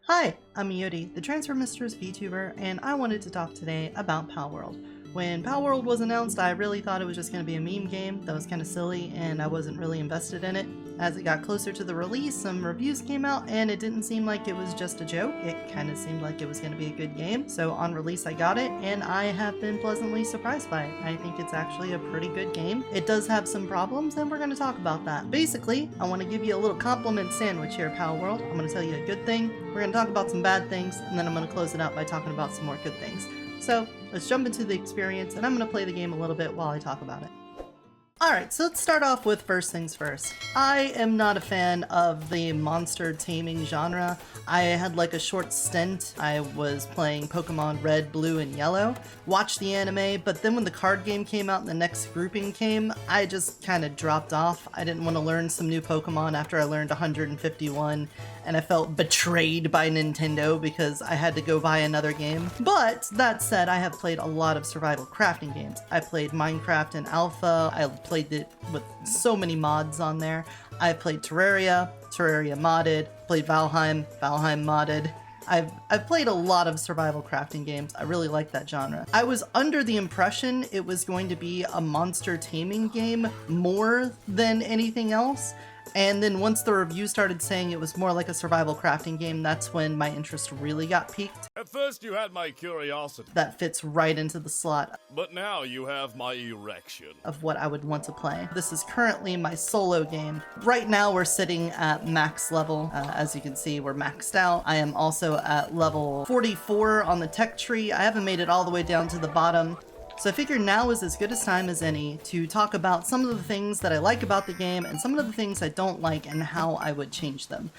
Hi, I'm Eotidiss, the Transformistress Vtuber, and I wanted to talk today about Palworld. When Palworld was announced, I really thought it was just going to be a meme game that was kind of silly, and I wasn't really invested in it. As it got closer to the release, some reviews came out, and it didn't seem like it was just a joke. It kind of seemed like it was going to be a good game. So on release, I got it, and I have been pleasantly surprised by it. I think it's actually a pretty good game. It does have some problems, and we're going to talk about that. Basically, I want to give you a little compliment sandwich here, Palworld. I'm going to tell you a good thing, we're going to talk about some bad things, and then I'm going to close it out by talking about some more good things. So let's jump into the experience, and I'm going to play the game a little bit while I talk about it. Alright, so let's start off with first things first. I am not a fan of the monster taming genre. I had like a short stint. I was playing Pokemon Red, Blue, and Yellow, watched the anime, but then when the card game came out and the next grouping came, I just kind of dropped off. I didn't want to learn some new Pokemon after I learned 151, and I felt betrayed by Nintendo because I had to go buy another game. But that said, I have played a lot of survival crafting games. I played Minecraft in Alpha, I played it with so many mods on there. I played Terraria modded, played Valheim modded. I've played a lot of survival crafting games. I really like that genre. I was under the impression it was going to be a monster taming game more than anything else. And then once the review started saying it was more like a survival crafting game, that's when my interest really got piqued. At first you had my curiosity. That fits right into the slot. But now you have my erection. Of what I would want to play. This is currently my solo game. Right now we're sitting at max level. As you can see, we're maxed out. I am also at level 44 on the tech tree. I haven't made it all the way down to the bottom. So I figure now is as good a time as any to talk about some of the things that I like about the game and some of the things I don't like and how I would change them.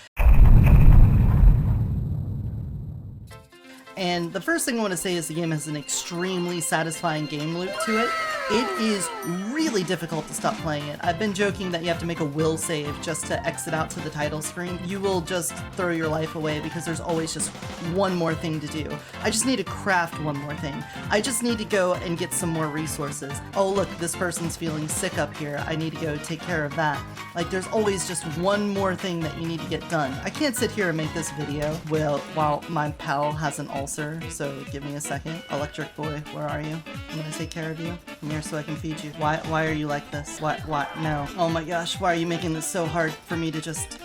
And the first thing I want to say is the game has an extremely satisfying game loop to it. It is really difficult to stop playing it. I've been joking that you have to make a will save just to exit out to the title screen. You will just throw your life away because there's always just one more thing to do. I just need to craft one more thing. I just need to go and get some more resources. Oh look, this person's feeling sick up here. I need to go take care of that. Like there's always just one more thing that you need to get done. I can't sit here and make this video while my pal has an ulcer, so give me a second. Electric boy, where are you? I'm gonna take care of you. Come here so I can feed you. Why are you like this? Why? No. Oh my gosh, why are you making this so hard for me to just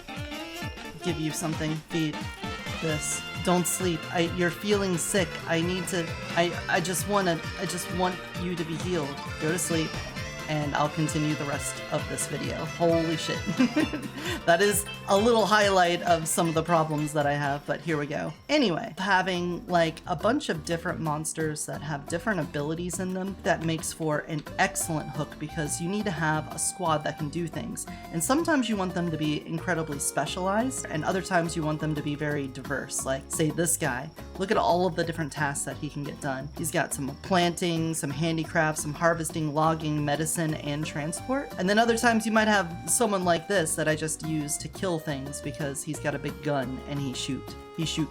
give you something? Feed this. Don't sleep. You're feeling sick. I just want you to be healed. Go to sleep. And I'll continue the rest of this video. Holy shit. That is a little highlight of some of the problems that I have, but here we go. Anyway, having like a bunch of different monsters that have different abilities in them, that makes for an excellent hook because you need to have a squad that can do things. And sometimes you want them to be incredibly specialized, and other times you want them to be very diverse. Like, say this guy. Look at all of the different tasks that he can get done. He's got some planting, some handicraft, some harvesting, logging, medicine, and transport. And then other times you might have someone like this that I just use to kill things because he's got a big gun and he shoot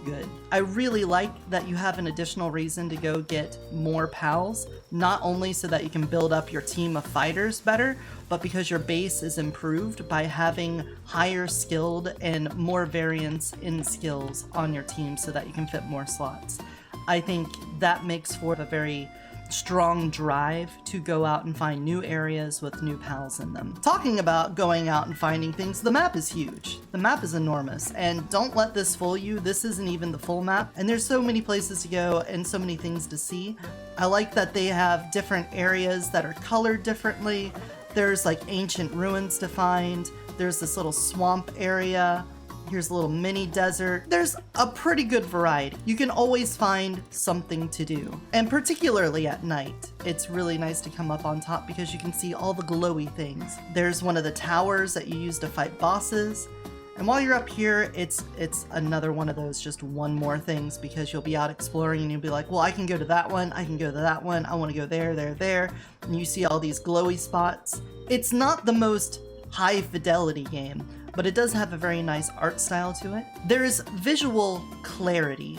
good. I really like that you have an additional reason to go get more pals, not only so that you can build up your team of fighters better, but because your base is improved by having higher skilled and more variance in skills on your team so that you can fit more slots. I think that makes for a very strong drive to go out and find new areas with new pals in them. Talking about going out and finding things, the map is huge. The map is enormous, and don't let this fool you. This isn't even the full map, and there's so many places to go and so many things to see. I like that they have different areas that are colored differently. There's like ancient ruins to find. There's this little swamp area. Here's a little mini desert. There's a pretty good variety. You can always find something to do. And particularly at night, it's really nice to come up on top because you can see all the glowy things. There's one of the towers that you use to fight bosses. And while you're up here, it's another one of those just one more things because you'll be out exploring and you'll be like, well, I can go to that one, I can go to that one, I want to go there, there. And you see all these glowy spots. It's not the most high fidelity game, but it does have a very nice art style to it. There's visual clarity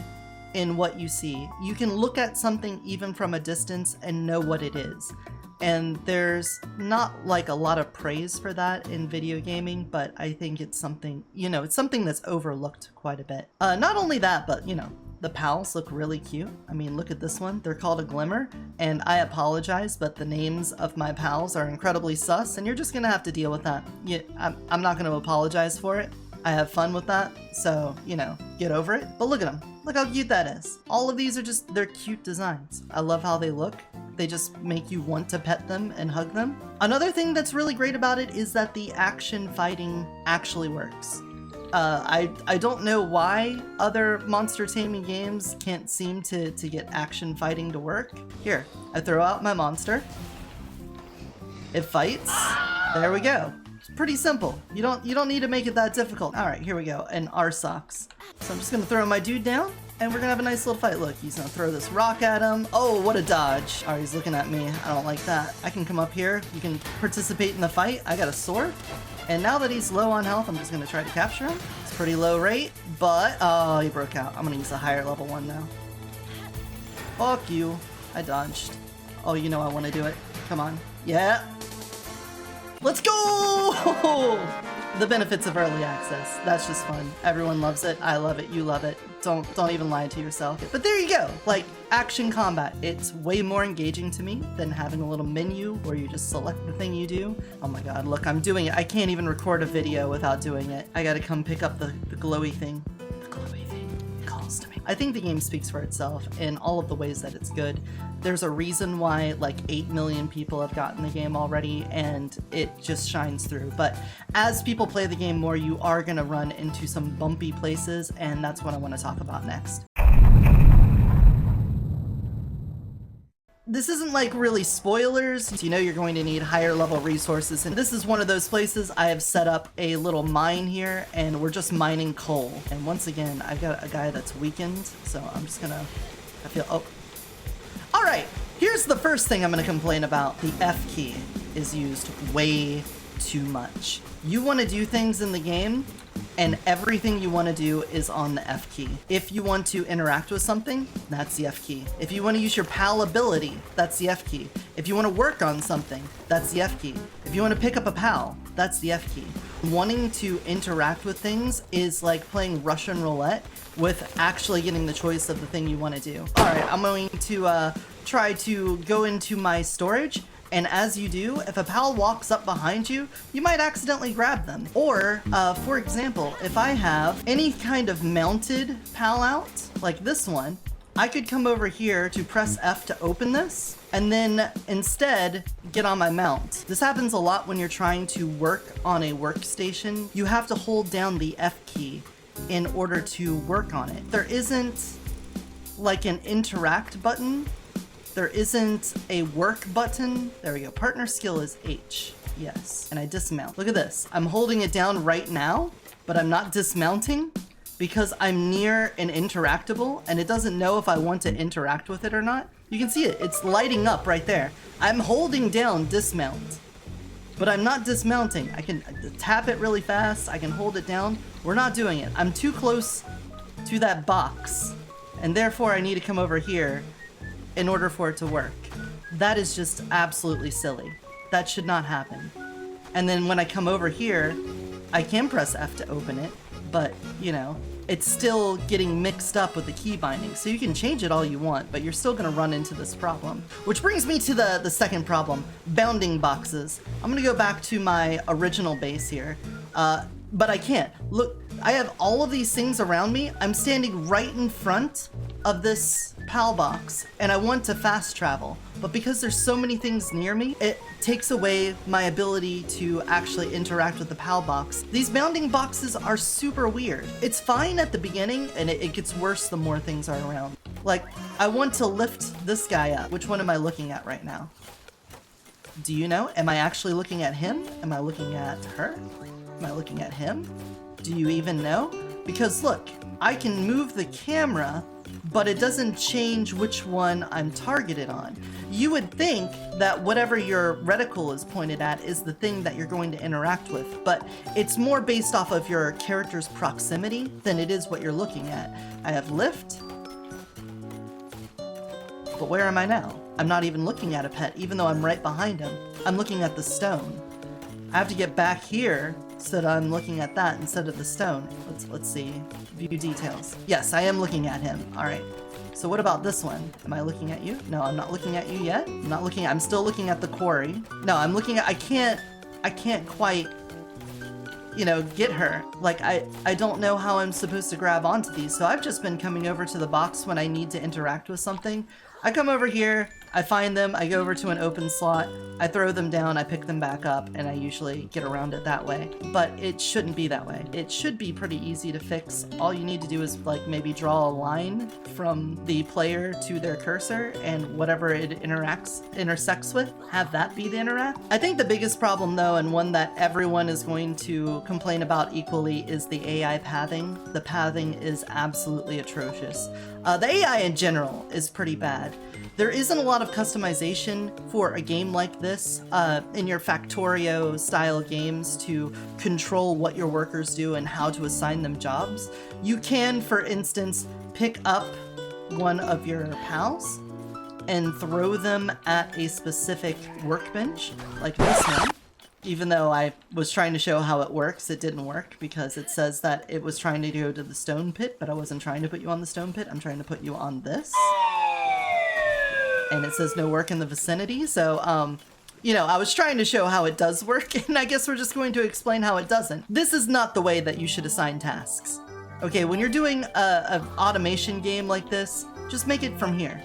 in what you see. You can look at something even from a distance and know what it is. And there's not like a lot of praise for that in video gaming, but I think it's something, you know, it's something that's overlooked quite a bit. Not only that, but you know, the pals look really cute. I mean, look at this one. They're called a Glimmer, and I apologize, but the names of my pals are incredibly sus, and you're just gonna have to deal with that. I'm not gonna apologize for it. I have fun with that, so, you know, get over it. But look at them. Look how cute that is. All of these are just, they're cute designs. I love how they look. They just make you want to pet them and hug them. Another thing that's really great about it is that the action fighting actually works. I don't know why other monster taming games can't seem to get action fighting to work. Here, I throw out my monster. It fights. There we go. It's pretty simple. You don't need to make it that difficult. All right, here we go. And our socks. So I'm just gonna throw my dude down, and we're gonna have a nice little fight. Look, he's gonna throw this rock at him. Oh, what a dodge. All right, he's looking at me. I don't like that. I can come up here. You can participate in the fight. I got a sword. And now that he's low on health, I'm just gonna try to capture him. It's pretty low rate, but oh, he broke out. I'm gonna use a higher level one now. Fuck you. I dodged. Oh, you know I wanna do it. Come on. Yeah. Let's go! The benefits of early access. That's just fun. Everyone loves it. I love it. You love it. Don't even lie to yourself. But there you go. Like, action combat. It's way more engaging to me than having a little menu where you just select the thing you do. Oh my god, look, I'm doing it. I can't even record a video without doing it. I gotta come pick up the glowy thing. The glowy thing. It calls to me. I think the game speaks for itself in all of the ways that it's good. There's a reason why like 8 million people have gotten the game already, and it just shines through. But as people play the game more, you are gonna run into some bumpy places, and that's what I want to talk about next. This isn't like really spoilers. You know you're going to need higher level resources, and this is one of those places. I have set up a little mine here, and we're just mining coal. And once again, I've got a guy that's weakened, so I'm just gonna, oh. All right, here's the first thing I'm gonna complain about. The F key is used way too much. You wanna do things in the game, and everything you wanna do is on the F key. If you want to interact with something, that's the F key. If you wanna use your pal ability, that's the F key. If you wanna work on something, that's the F key. If you wanna pick up a pal, that's the F key. Wanting to interact with things is like playing Russian roulette with actually getting the choice of the thing you want to do. All right, I'm going to try to go into my storage, and as you do, if a pal walks up behind you, you might accidentally grab them. Or, for example, if I have any kind of mounted pal out, like this one, I could come over here to press F to open this, and then instead get on my mount. This happens a lot when you're trying to work on a workstation. You have to hold down the F key in order to work on it. There isn't like an interact button. There isn't a work button. There we go. Partner skill is H. Yes. And I dismount. Look at this. I'm holding it down right now, but I'm not dismounting because I'm near an interactable, and it doesn't know if I want to interact with it or not. You can see it. It's lighting up right there. I'm holding down dismount, but I'm not dismounting. I can tap it really fast. I can hold it down. We're not doing it. I'm too close to that box, and therefore I need to come over here in order for it to work. That is just absolutely silly. That should not happen. And then when I come over here, I can press F to open it, but you know, it's still getting mixed up with the key binding. So you can change it all you want, but you're still gonna run into this problem. Which brings me to the second problem, bounding boxes. I'm gonna go back to my original base here, but I can't. Look, I have all of these things around me. I'm standing right in front of this PAL box, and I want to fast travel. But because there's so many things near me, it takes away my ability to actually interact with the PAL box. These bounding boxes are super weird. It's fine at the beginning, and it gets worse the more things are around. Like, I want to lift this guy up. Which one am I looking at right now? Do you know? Am I actually looking at him? Am I looking at her? Am I looking at him? Do you even know? Because look, I can move the camera, but it doesn't change which one I'm targeted on. You would think that whatever your reticle is pointed at is the thing that you're going to interact with, but it's more based off of your character's proximity than it is what you're looking at. I have lift, but where am I now? I'm not even looking at a pet, even though I'm right behind him. I'm looking at the stone. I have to get back here so that I'm looking at that instead of the stone. Let's see. View details. Yes, I am looking at him. All right. So what about this one? Am I looking at you? No, I'm not looking at you yet. I'm still looking at the quarry. No, I'm looking at, I can't quite, you know, get her. Like, I don't know how I'm supposed to grab onto these. So I've just been coming over to the box when I need to interact with something. I come over here, I find them, I go over to an open slot, I throw them down, I pick them back up, and I usually get around it that way. But it shouldn't be that way. It should be pretty easy to fix. All you need to do is like maybe draw a line from the player to their cursor, and whatever it intersects with, have that be the interact. I think the biggest problem though, and one that everyone is going to complain about equally, is the AI pathing. The pathing is absolutely atrocious. The AI in general is pretty bad. There isn't a lot of customization for a game like this in your Factorio style games to control what your workers do and how to assign them jobs. You can, for instance, pick up one of your pals and throw them at a specific workbench, like this one. Even though I was trying to show how it works, it didn't work because it says that it was trying to go to the stone pit, but I wasn't trying to put you on the stone pit. I'm trying to put you on this. And it says no work in the vicinity. So, you know, I was trying to show how it does work, and I guess we're just going to explain how it doesn't. This is not the way that you should assign tasks. Okay, when you're doing an automation game like this, just make it from here.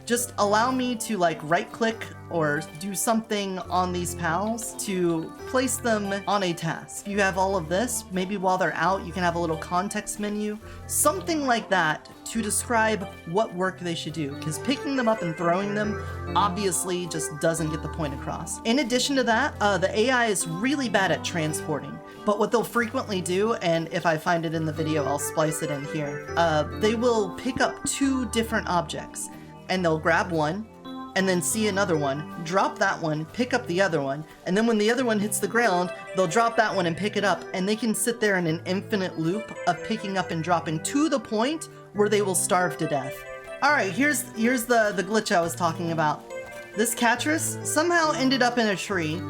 Just allow me to like right click or do something on these pals to place them on a task. You have all of this, maybe while they're out, you can have a little context menu, something like that to describe what work they should do, because picking them up and throwing them obviously just doesn't get the point across. In addition to that, the AI is really bad at transporting. But what they'll frequently do, and if I find it in the video, I'll splice it in here, they will pick up two different objects. And they'll grab one, and then see another one, drop that one, pick up the other one, and then when the other one hits the ground, they'll drop that one and pick it up, and they can sit there in an infinite loop of picking up and dropping to the point where they will starve to death. Alright, here's the glitch I was talking about. This Catress somehow ended up in a tree,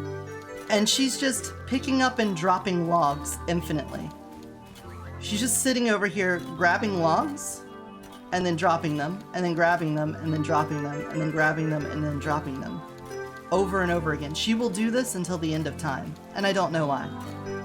and she's just picking up and dropping logs infinitely. She's just sitting over here grabbing logs, and then dropping them, and then grabbing them, and then dropping them, and then grabbing them, and then dropping them. Over and over again. She will do this until the end of time, and I don't know why.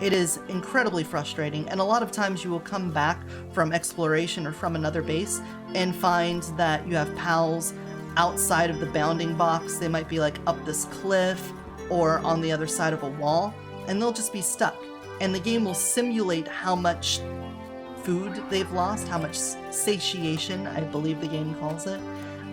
It is incredibly frustrating, and a lot of times you will come back from exploration or from another base and find that you have pals outside of the bounding box. They might be like up this cliff or on the other side of a wall, and they'll just be stuck. And the game will simulate how much food they've lost, how much satiation, I believe the game calls it,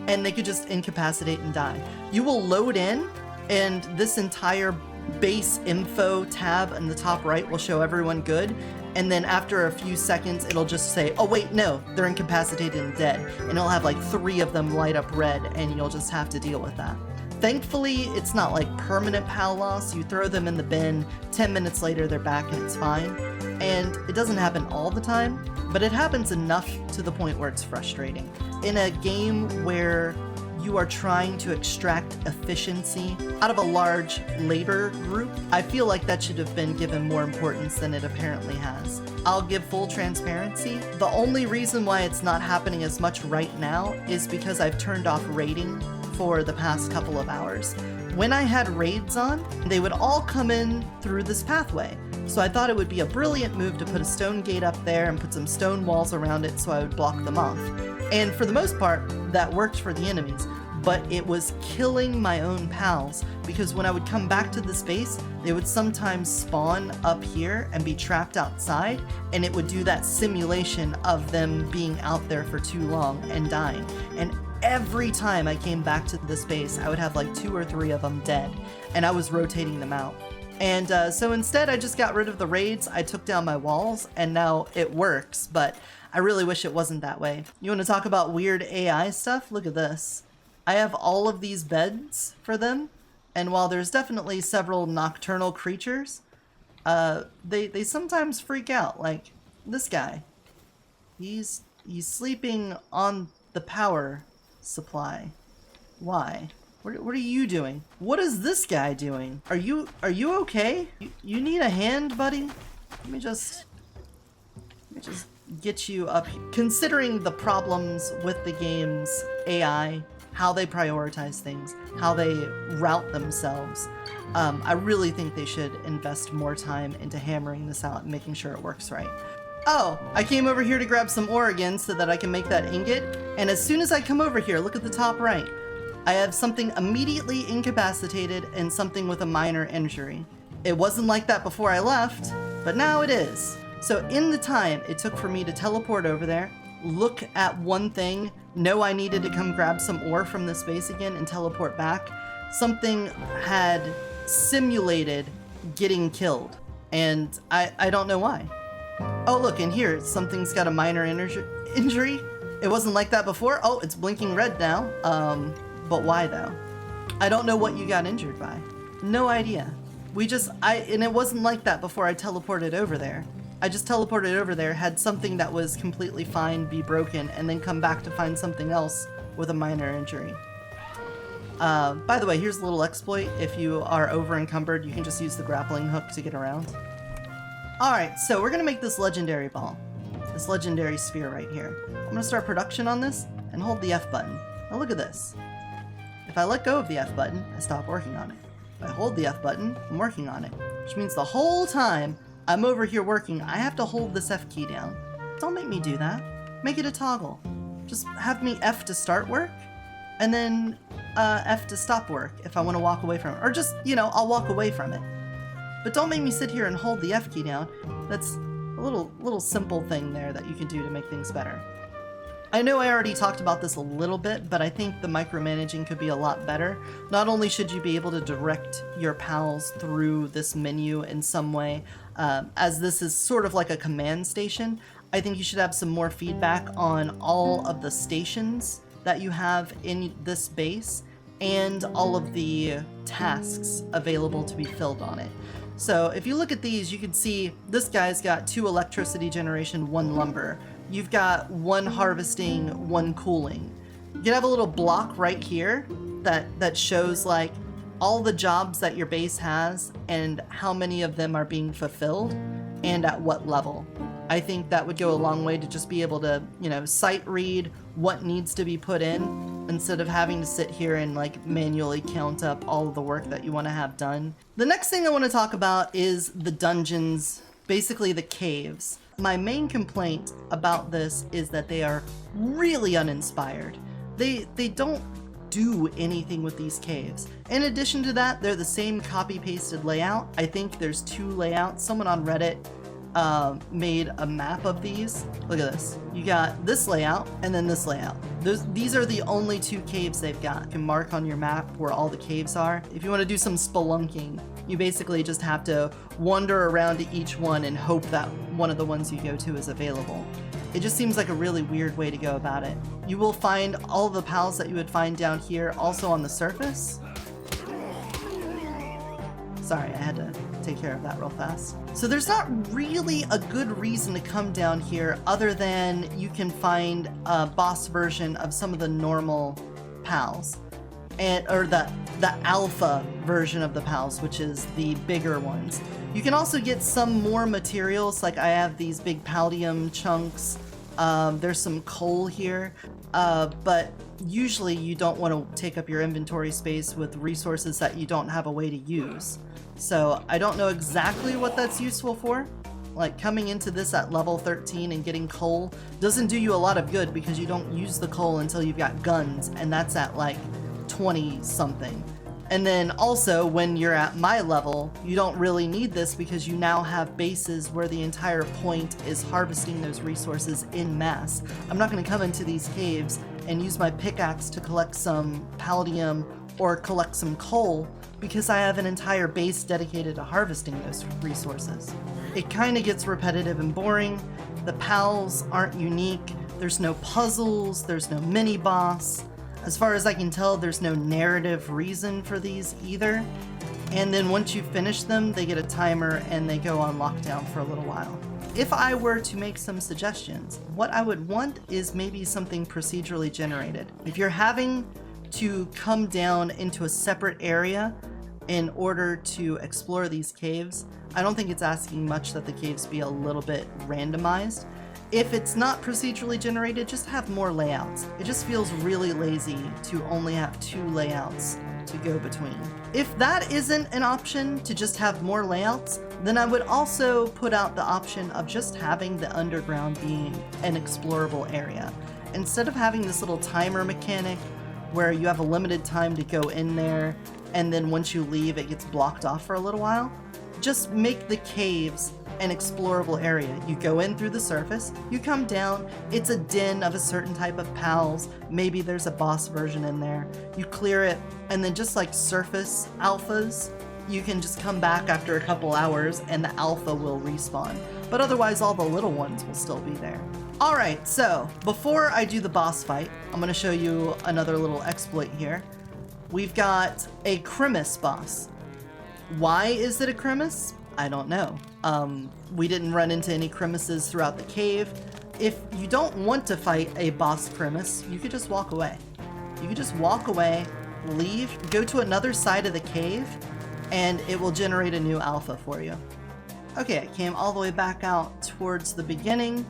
and they could just incapacitate and die. You will load in, and this entire base info tab in the top right will show everyone good, and then after a few seconds it'll just say, oh wait, no, they're incapacitated and dead, and it'll have like 3 of them light up red, and you'll just have to deal with that. Thankfully, it's not like permanent pal loss. You throw them in the bin, 10 minutes later they're back and it's fine. And it doesn't happen all the time, but it happens enough to the point where it's frustrating. In a game where you are trying to extract efficiency out of a large labor group, I feel like that should have been given more importance than it apparently has. I'll give full transparency. The only reason why it's not happening as much right now is because I've turned off raiding for the past couple of hours. When I had raids on, they would all come in through this pathway. So I thought it would be a brilliant move to put a stone gate up there and put some stone walls around it so I would block them off. And for the most part, that worked for the enemies, but it was killing my own pals because when I would come back to the space, they would sometimes spawn up here and be trapped outside, and it would do that simulation of them being out there for too long and dying. And every time I came back to the space, I would have like 2 or 3 of them dead, and I was rotating them out. And so instead I just got rid of the raids, I took down my walls, and now it works, but I really wish it wasn't that way. You want to talk about weird AI stuff? Look at this. I have all of these beds for them, and while there's definitely several nocturnal creatures, they sometimes freak out, like this guy. He's sleeping on the power supply. Why? What are you doing? What is this guy doing? Are you okay? You need a hand, buddy? Let me just get you up here. Considering the problems with the game's AI, how they prioritize things, how they route themselves, I really think they should invest more time into hammering this out and making sure it works right. Oh, I came over here to grab some ore again so that I can make that ingot, and as soon as I come over here, look at the top right. I have something immediately incapacitated and something with a minor injury. It wasn't like that before I left, but now it is. So in the time it took for me to teleport over there, look at one thing, know I needed to come grab some ore from this base again and teleport back, something had simulated getting killed, and I don't know why. Oh look, in here, something's got a minor injury. It wasn't like that before. Oh, it's blinking red now. But why though? I don't know what you got injured by. No idea. And it wasn't like that before I teleported over there. I just teleported over there, had something that was completely fine be broken, and then come back to find something else with a minor injury. By the way, here's a little exploit. If you are over encumbered, you can just use the grappling hook to get around. Alright, so we're gonna make this legendary ball. This legendary sphere right here. I'm gonna start production on this and hold the F button. Now look at this. If I let go of the F button, I stop working on it. If I hold the F button, I'm working on it. Which means the whole time I'm over here working, I have to hold this F key down. Don't make me do that. Make it a toggle. Just have me F to start work, and then F to stop work if I want to walk away from it. Or just, I'll walk away from it. But don't make me sit here and hold the F key down. That's a little simple thing there that you can do to make things better. I know I already talked about this a little bit, but I think the micromanaging could be a lot better. Not only should you be able to direct your pals through this menu in some way, as this is sort of like a command station, I think you should have some more feedback on all of the stations that you have in this base and all of the tasks available to be filled on it. So if you look at these, you can see this guy's got 2 electricity generation, 1 lumber. You've got 1 harvesting, 1 cooling. You can have a little block right here that shows like all the jobs that your base has and how many of them are being fulfilled and at what level. I think that would go a long way to just be able to, sight read what needs to be put in instead of having to sit here and like manually count up all of the work that you want to have done. The next thing I want to talk about is the dungeons, basically the caves. My main complaint about this is that they are really uninspired. They don't do anything with these caves. In addition to that, they're the same copy-pasted layout. I think there's 2 layouts. Someone on Reddit made a map of these. Look at this. You got this layout and then this layout. These are the only 2 caves they've got. You can mark on your map where all the caves are. If you want to do some spelunking, you basically just have to wander around to each one and hope that one of the ones you go to is available. It just seems like a really weird way to go about it. You will find all the pals that you would find down here also on the surface. Sorry, I had to take care of that real fast. So there's not really a good reason to come down here other than you can find a boss version of some of the normal pals. Or the alpha version of the pals, which is the bigger ones. You can also get some more materials, like I have these big palladium chunks. There's some coal here, but usually you don't want to take up your inventory space with resources that you don't have a way to use. So I don't know exactly what that's useful for. Like coming into this at level 13 and getting coal doesn't do you a lot of good because you don't use the coal until you've got guns, and that's at like 20 something. And then also when you're at my level, you don't really need this because you now have bases where the entire point is harvesting those resources in mass. I'm not going to come into these caves and use my pickaxe to collect some palladium or collect some coal because I have an entire base dedicated to harvesting those resources. It kind of gets repetitive and boring. The pals aren't unique. There's no puzzles, there's no mini boss. As far as I can tell, there's no narrative reason for these either. And then once you finish them, they get a timer and they go on lockdown for a little while. If I were to make some suggestions, what I would want is maybe something procedurally generated. If you're having to come down into a separate area in order to explore these caves. I don't think it's asking much that the caves be a little bit randomized. If it's not procedurally generated, just have more layouts. It just feels really lazy to only have 2 layouts to go between. If that isn't an option to just have more layouts, then I would also put out the option of just having the underground being an explorable area. Instead of having this little timer mechanic where you have a limited time to go in there and then once you leave it gets blocked off for a little while, just make the caves an explorable area. You go in through the surface, you come down, it's a den of a certain type of pals, maybe there's a boss version in there, you clear it, and then just like surface alphas, you can just come back after a couple hours and the alpha will respawn. But otherwise all the little ones will still be there. Alright, so before I do the boss fight, I'm going to show you another little exploit here. We've got a Crimis boss. Why is it a Crimis? I don't know. We didn't run into any Crimises throughout the cave. If you don't want to fight a boss Crimis, you could just walk away. You could just walk away, leave, go to another side of the cave, and it will generate a new alpha for you. Okay, I came all the way back out towards the beginning.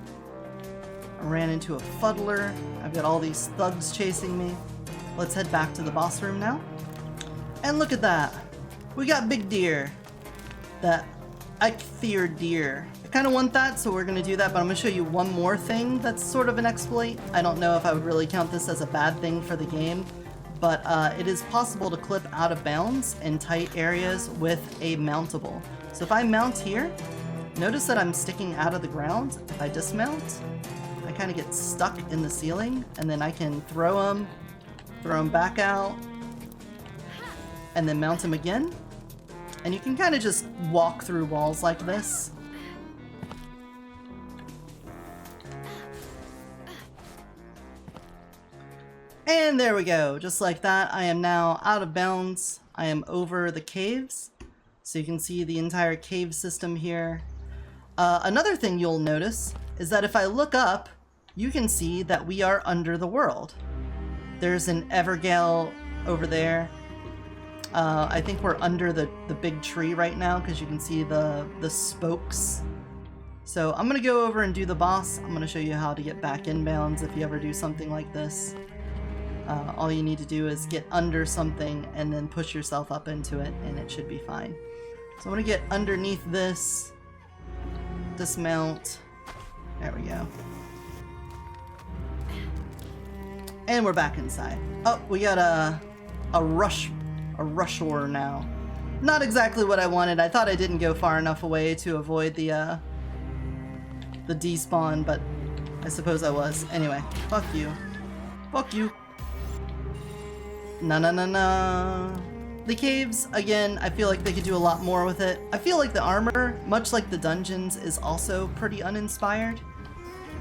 I ran into a fuddler. I've got all these thugs chasing me. Let's head back to the boss room now. And look at that. We got big deer. That Eikthyr deer. I kind of want that, so we're going to do that, but I'm going to show you one more thing that's sort of an exploit. I don't know if I would really count this as a bad thing for the game, but it is possible to clip out of bounds in tight areas with a mountable. So if I mount here, notice that I'm sticking out of the ground. If I dismount, I kind of get stuck in the ceiling, and then I can throw them back out, and then mount them again. And you can kind of just walk through walls like this. And there we go. Just like that, I am now out of bounds. I am over the caves. So you can see the entire cave system here. Another thing you'll notice is that if I look up, you can see that we are under the world. There's an Evergale over there. I think we're under the big tree right now because you can see the spokes. So I'm going to go over and do the boss. I'm going to show you how to get back inbounds if you ever do something like this. All you need to do is get under something and then push yourself up into it and it should be fine. So I'm going to get underneath this, dismount, there we go. And we're back inside. Oh, we got a rusher now. Not exactly what I wanted. I thought I didn't go far enough away to avoid the despawn, but I suppose I was. Anyway, fuck you. Fuck you. Na. The caves, again, I feel like they could do a lot more with it. I feel like the armor, much like the dungeons, is also pretty uninspired.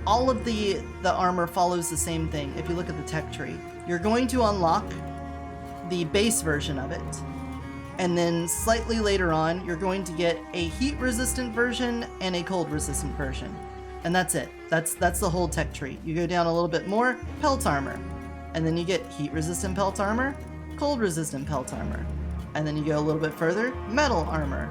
All of the armor follows the same thing. If you look at the tech tree, you're going to unlock the base version of it, and then slightly later on you're going to get a heat resistant version and a cold resistant version, and that's it. That's the whole tech tree. You go down a little bit more, pelt armor, and then you get heat resistant pelt armor, cold resistant pelt armor, and then you go a little bit further, metal armor,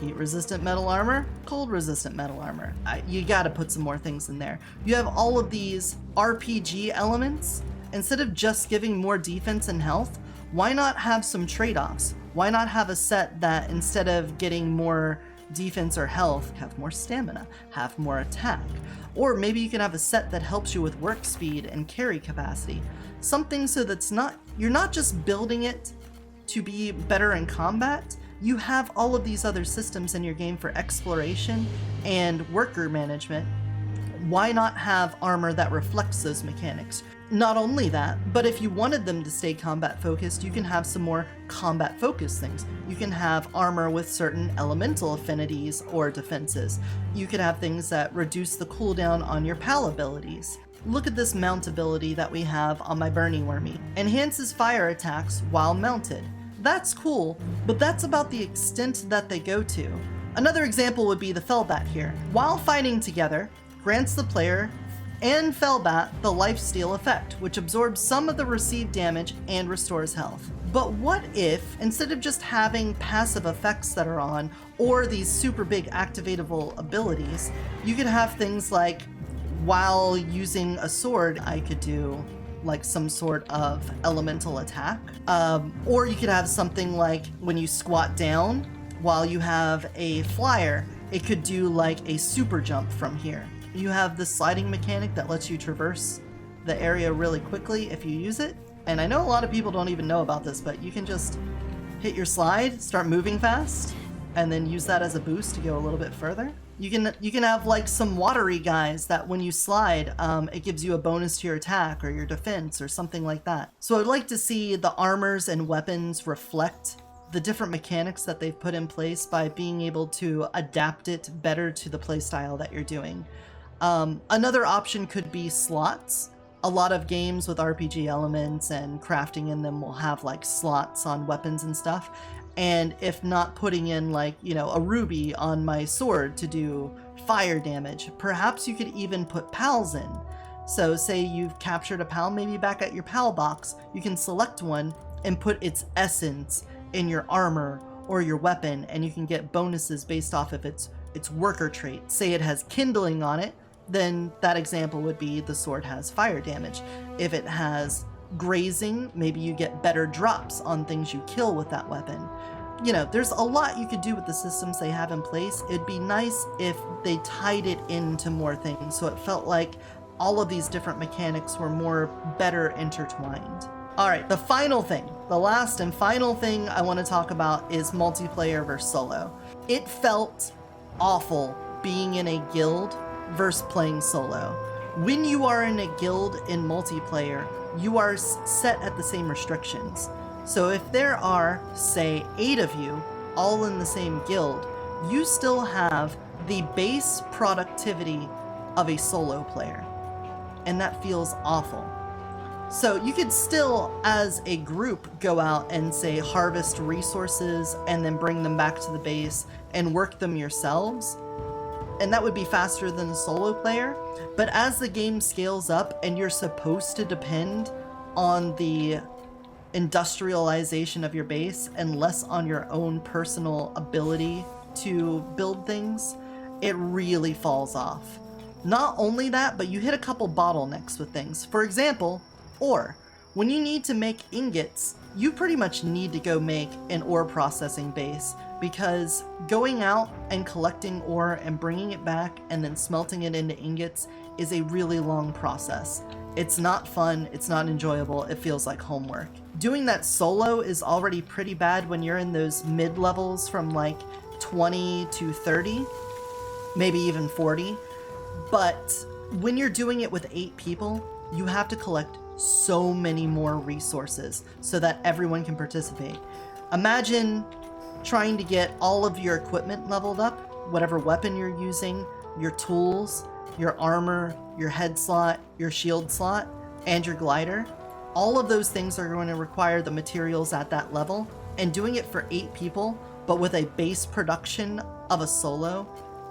heat resistant metal armor, cold resistant metal armor. You gotta put some more things in there. You have all of these RPG elements. Instead of just giving more defense and health, why not have some trade-offs? Why not have a set that instead of getting more defense or health, have more stamina, have more attack? Or maybe you can have a set that helps you with work speed and carry capacity. Something so that's you're not just building it to be better in combat, you have all of these other systems in your game for exploration and worker management. Why not have armor that reflects those mechanics? Not only that, but if you wanted them to stay combat focused, you can have some more combat focused things. You can have armor with certain elemental affinities or defenses. You could have things that reduce the cooldown on your PAL abilities. Look at this mount ability that we have on my Burning Wormy. Enhances fire attacks while mounted. That's cool, but that's about the extent that they go to. Another example would be the Fellbat here. While fighting together, grants the player and Felbat, the lifesteal effect, which absorbs some of the received damage and restores health. But what if, instead of just having passive effects that are on, or these super big activatable abilities, you could have things like, while using a sword, I could do like some sort of elemental attack. Or you could have something like when you squat down, while you have a flyer, it could do like a super jump from here. You have the sliding mechanic that lets you traverse the area really quickly if you use it. And I know a lot of people don't even know about this, but you can just hit your slide, start moving fast, and then use that as a boost to go a little bit further. You can have like some watery guys that when you slide, it gives you a bonus to your attack or your defense or something like that. So I'd like to see the armors and weapons reflect the different mechanics that they've put in place by being able to adapt it better to the playstyle that you're doing. Another option could be slots. A lot of games with RPG elements and crafting in them will have like slots on weapons and stuff. And if not putting in like, you know, a ruby on my sword to do fire damage, perhaps you could even put pals in. So say you've captured a pal, maybe back at your pal box, you can select one and put its essence in your armor or your weapon, and you can get bonuses based off of its worker trait. Say it has kindling on it, then that example would be the sword has fire damage. If it has grazing, maybe you get better drops on things you kill with that weapon. You know, there's a lot you could do with the systems they have in place. It'd be nice if they tied it into more things, so it felt like all of these different mechanics were more better intertwined. All right, the final thing, the last and final thing I want to talk about is multiplayer versus solo. It felt awful being in a guild versus playing solo. When you are in a guild in multiplayer, you are set at the same restrictions. So if there are, say, 8 of you all in the same guild, you still have the base productivity of a solo player. And that feels awful. So you could still, as a group, go out and say harvest resources and then bring them back to the base and work them yourselves. And that would be faster than a solo player. But as the game scales up and you're supposed to depend on the industrialization of your base and less on your own personal ability to build things, it really falls off. Not only that, but you hit a couple bottlenecks with things. For example, ore. When you need to make ingots, you pretty much need to go make an ore processing base, because going out and collecting ore and bringing it back and then smelting it into ingots is a really long process. It's not fun, it's not enjoyable, it feels like homework. Doing that solo is already pretty bad when you're in those mid-levels from like 20 to 30, maybe even 40. But when you're doing it with 8 people, you have to collect so many more resources so that everyone can participate. Imagine trying to get all of your equipment leveled up, whatever weapon you're using, your tools, your armor, your head slot, your shield slot, and your glider. All of those things are going to require the materials at that level, and doing it for 8 people, but with a base production of a solo,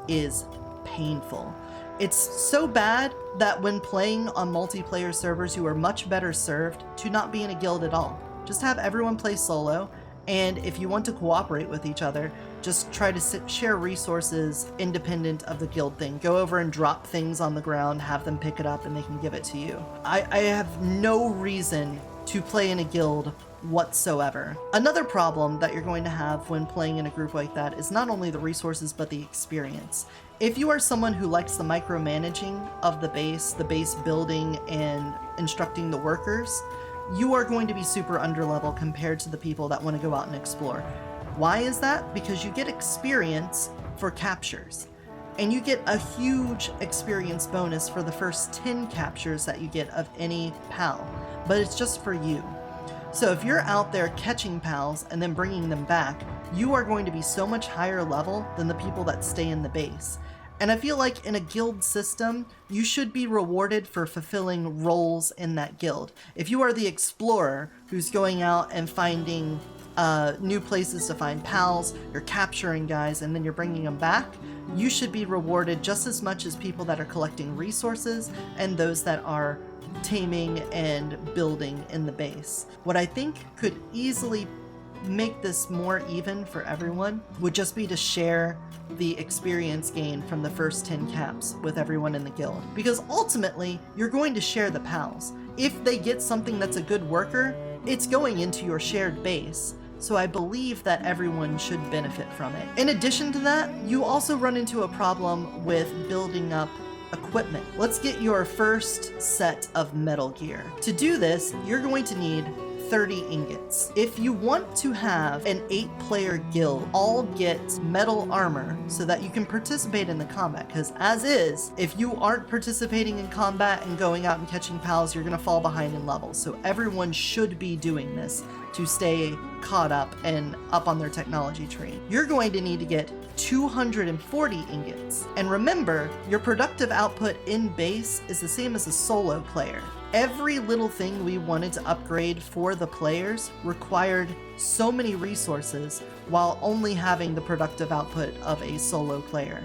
is painful. It's so bad that when playing on multiplayer servers, you are much better served to not be in a guild at all. Just have everyone play solo, and if you want to cooperate with each other, just try to share resources independent of the guild thing. Go over and drop things on the ground, have them pick it up, and they can give it to you. I have no reason to play in a guild whatsoever. Another problem that you're going to have when playing in a group like that is not only the resources, but the experience. If you are someone who likes the micromanaging of the base building and instructing the workers, you are going to be super underlevel compared to the people that want to go out and explore. Why is that? Because you get experience for captures, and you get a huge experience bonus for the first 10 captures that you get of any pal, but it's just for you. So if you're out there catching pals and then bringing them back, you are going to be so much higher level than the people that stay in the base. And I feel like in a guild system, you should be rewarded for fulfilling roles in that guild. If you are the explorer who's going out and finding new places to find pals, you're capturing guys, and then you're bringing them back, you should be rewarded just as much as people that are collecting resources and those that are taming and building in the base. What I think could easily make this more even for everyone would just be to share the experience gain from the first 10 caps with everyone in the guild. Because ultimately, you're going to share the pals. If they get something that's a good worker, it's going into your shared base. So I believe that everyone should benefit from it. In addition to that, you also run into a problem with building up equipment. Let's get your first set of metal gear. To do this, you're going to need 30 ingots. If you want to have an 8-player guild all get metal armor so that you can participate in the combat, because as is, if you aren't participating in combat and going out and catching pals, you're gonna fall behind in levels. So everyone should be doing this to stay caught up and up on their technology tree. You're going to need to get 240 ingots. And remember, your productive output in base is the same as a solo player. Every little thing we wanted to upgrade for the players required so many resources while only having the productive output of a solo player.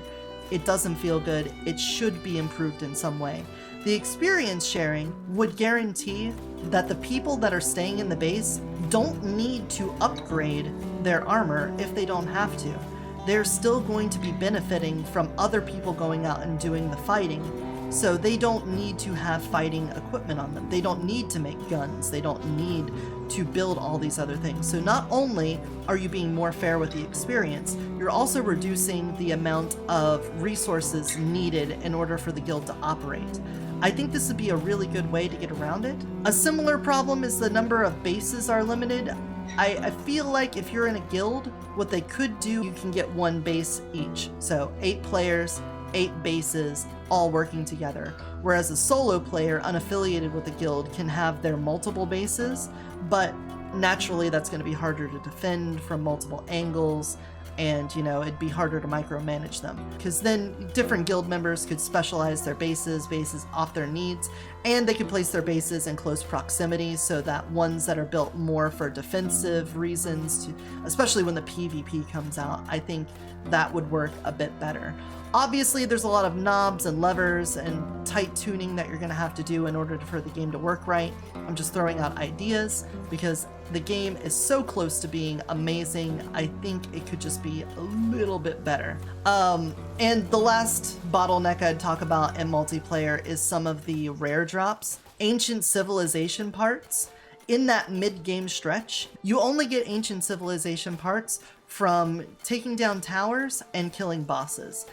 It doesn't feel good. It should be improved in some way. The experience sharing would guarantee that the people that are staying in the base don't need to upgrade their armor if they don't have to. They're still going to be benefiting from other people going out and doing the fighting. So they don't need to have fighting equipment on them. They don't need to make guns. They don't need to build all these other things. So not only are you being more fair with the experience, you're also reducing the amount of resources needed in order for the guild to operate. I think this would be a really good way to get around it. A similar problem is the number of bases are limited. I feel like if you're in a guild, what they could do, you can get 1 base each. So 8 players, 8 bases, all working together. Whereas a solo player unaffiliated with the guild can have their multiple bases, but naturally that's going to be harder to defend from multiple angles, and it'd be harder to micromanage them, because then different guild members could specialize their bases off their needs, and they could place their bases in close proximity so that ones that are built more for defensive reasons, especially when the PvP comes out, I think that would work a bit better. Obviously, there's a lot of knobs and levers and tight tuning that you're going to have to do in order for the game to work right. I'm just throwing out ideas because the game is so close to being amazing. I think it could just be a little bit better. And the last bottleneck I'd talk about in multiplayer is some of the rare drops. Ancient Civilization parts. In that mid-game stretch, you only get Ancient Civilization parts from taking down towers and killing bosses.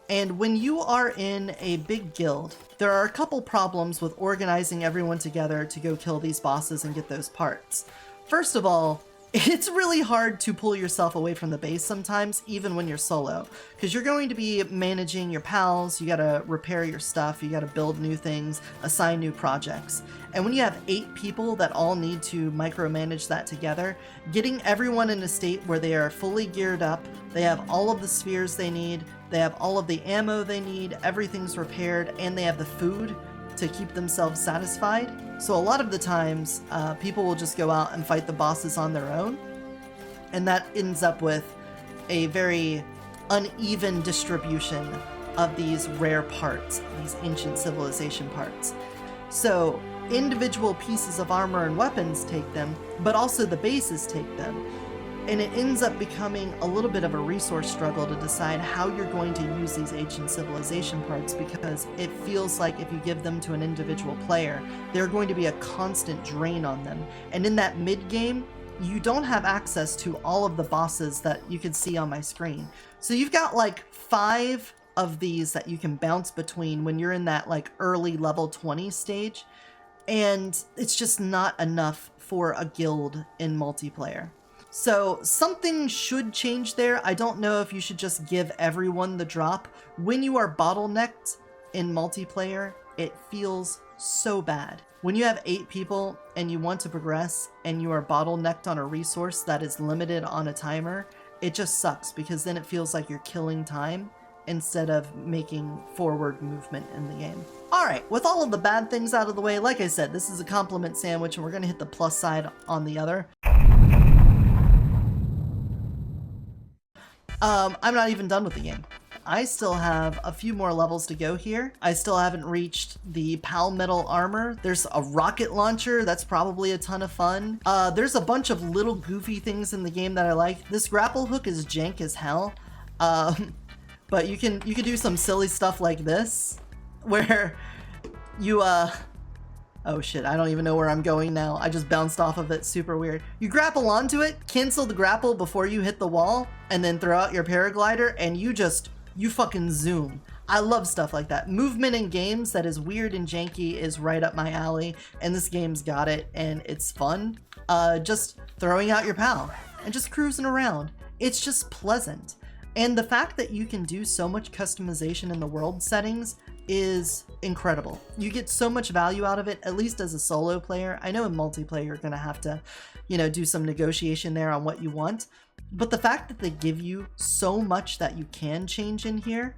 And when you are in a big guild, there are a couple problems with organizing everyone together to go kill these bosses and get those parts. First of all, it's really hard to pull yourself away from the base sometimes, even when you're solo, because you're going to be managing your pals, you gotta repair your stuff, you gotta build new things, assign new projects. And when you have 8 people that all need to micromanage that together, getting everyone in a state where they are fully geared up, they have all of the spheres they need, they have all of the ammo they need, everything's repaired, and they have the food to keep themselves satisfied. So a lot of the times, people will just go out and fight the bosses on their own, and that ends up with a very uneven distribution of these rare parts, these Ancient Civilization parts. So individual pieces of armor and weapons take them, but also the bases take them. And it ends up becoming a little bit of a resource struggle to decide how you're going to use these Ancient Civilization parts, because it feels like if you give them to an individual player, they're going to be a constant drain on them. And in that mid-game, you don't have access to all of the bosses that you can see on my screen. So you've got like 5 of these that you can bounce between when you're in that like early level 20 stage, and it's just not enough for a guild in multiplayer. So something should change there. I don't know if you should just give everyone the drop. When you are bottlenecked in multiplayer, it feels so bad. When you have 8 people and you want to progress and you are bottlenecked on a resource that is limited on a timer, it just sucks, because then it feels like you're killing time instead of making forward movement in the game. Alright, with all of the bad things out of the way, like I said, this is a compliment sandwich and we're going to hit the plus side on the other. I'm not even done with the game. I still have a few more levels to go here. I still haven't reached the Pal Metal armor. There's a rocket launcher. That's probably a ton of fun. There's a bunch of little goofy things in the game that I like. This grapple hook is jank as hell. But you can do some silly stuff like this, where you, oh shit, I don't even know where I'm going now. I just bounced off of it, super weird. You grapple onto it, cancel the grapple before you hit the wall, and then throw out your paraglider, and you fucking zoom. I love stuff like that. Movement in games that is weird and janky is right up my alley, and this game's got it, and it's fun. Just throwing out your pal and just cruising around. It's just pleasant. And the fact that you can do so much customization in the world settings is incredible. You get so much value out of it, at least as a solo player. I know in multiplayer you're gonna have to, do some negotiation there on what you want. But the fact that they give you so much that you can change in here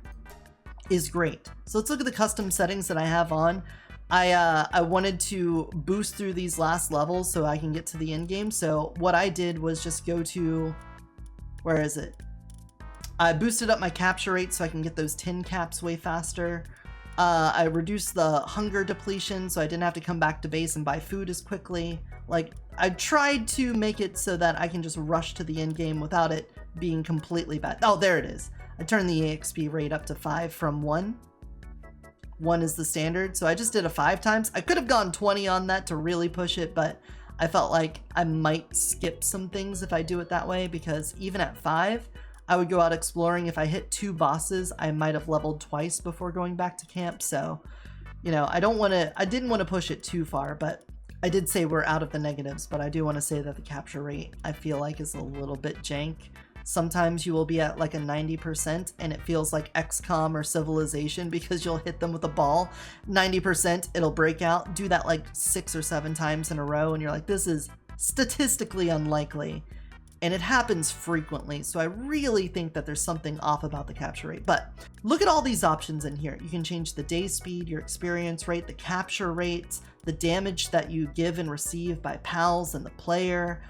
is great. So let's look at the custom settings that I have on. I wanted to boost through these last levels so I can get to the end game. So what I did was just go to, where is it? I boosted up my capture rate so I can get those 10 caps way faster. I reduced the hunger depletion so I didn't have to come back to base and buy food as quickly. Like, I tried to make it so that I can just rush to the end game without it being completely bad. Oh, there it is. I turned the EXP rate up to 5 from 1. 1 is the standard, so I just did a 5 times. I could have gone 20 on that to really push it, but I felt like I might skip some things if I do it that way, because even at 5, I would go out exploring. If I hit 2 bosses, I might have leveled twice before going back to camp. So, I didn't want to push it too far, but I did say we're out of the negatives, but I do want to say that the capture rate, I feel like, is a little bit jank. Sometimes you will be at like a 90% and it feels like XCOM or Civilization because you'll hit them with a ball. 90%, it'll break out. Do that like 6 or 7 times in a row and you're like, this is statistically unlikely. And it happens frequently, so I really think that there's something off about the capture rate. But look at all these options in here. You can change the day speed, your experience rate, the capture rate, the damage that you give and receive by pals and the player,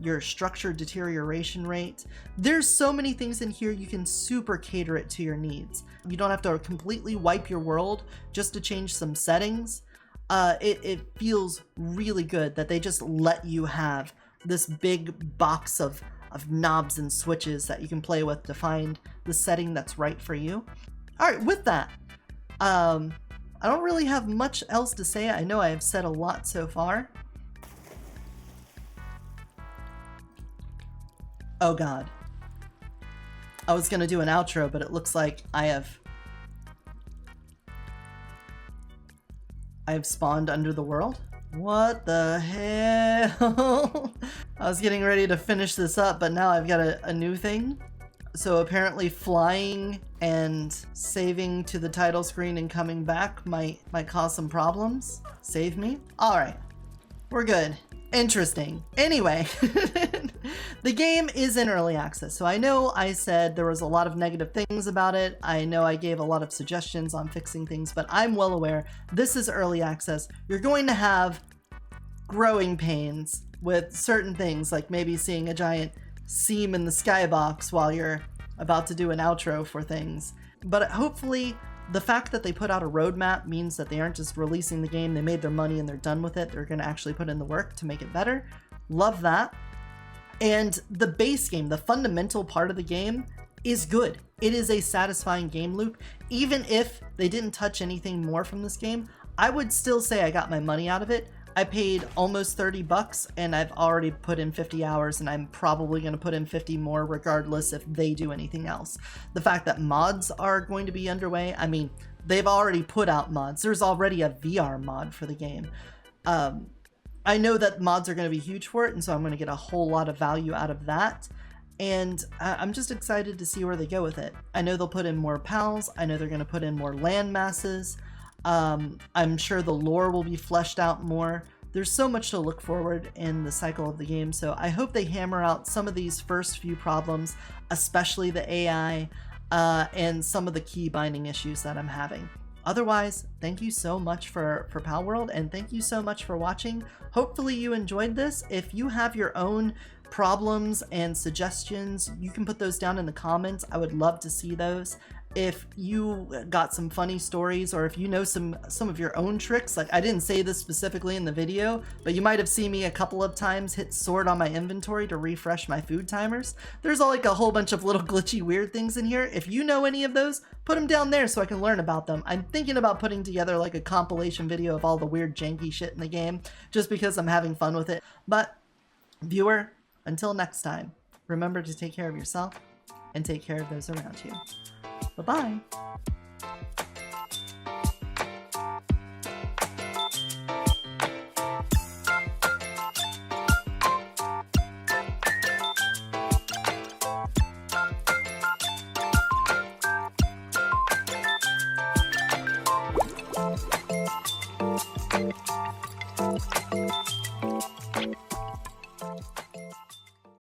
your structure deterioration rate. There's so many things in here, you can super cater it to your needs. You don't have to completely wipe your world just to change some settings. It feels really good that they just let you have this big box of knobs and switches that you can play with to find the setting that's right for you. All right, with that, I don't really have much else to say. I know I have said a lot so far. Oh God. I was gonna do an outro, but it looks like I have spawned under the world. What the hell? I was getting ready to finish this up, but now I've got a new thing. So apparently flying and saving to the title screen and coming back might cause some problems. Save me? All right, we're good. Interesting. Anyway, the game is in early access. So I know I said there was a lot of negative things about it. I know I gave a lot of suggestions on fixing things, but I'm well aware this is early access. You're going to have growing pains with certain things, like maybe seeing a giant seam in the skybox while you're about to do an outro for things. But hopefully the fact that they put out a roadmap means that they aren't just releasing the game, they made their money and they're done with it. They're going to actually put in the work to make it better. Love that. And the base game, the fundamental part of the game, is good. It is a satisfying game loop. Even if they didn't touch anything more from this game, I would still say I got my money out of it. I paid almost 30 bucks and I've already put in 50 hours and I'm probably going to put in 50 more regardless if they do anything else. The fact that mods are going to be underway, I mean, they've already put out mods. There's already a VR mod for the game. I know that mods are going to be huge for it, and so I'm going to get a whole lot of value out of that. And I'm just excited to see where they go with it. I know they'll put in more pals. I know they're going to put in more land masses. I'm sure the lore will be fleshed out more. There's so much to look forward in the cycle of the game, so I hope they hammer out some of these first few problems, especially the AI, and some of the key binding issues that I'm having. Otherwise, thank you so much for Palworld, and thank you so much for watching. Hopefully you enjoyed this. If you have your own problems and suggestions, you can put those down in the comments. I would love to see those. If you got some funny stories, or if you know some of your own tricks, like I didn't say this specifically in the video, but you might have seen me a couple of times hit sword on my inventory to refresh my food timers. There's like a whole bunch of little glitchy weird things in here. If you know any of those, put them down there so I can learn about them. I'm thinking about putting together like a compilation video of all the weird janky shit in the game, just because I'm having fun with it. But viewer, until next time, remember to take care of yourself and take care of those around you. Bye-bye.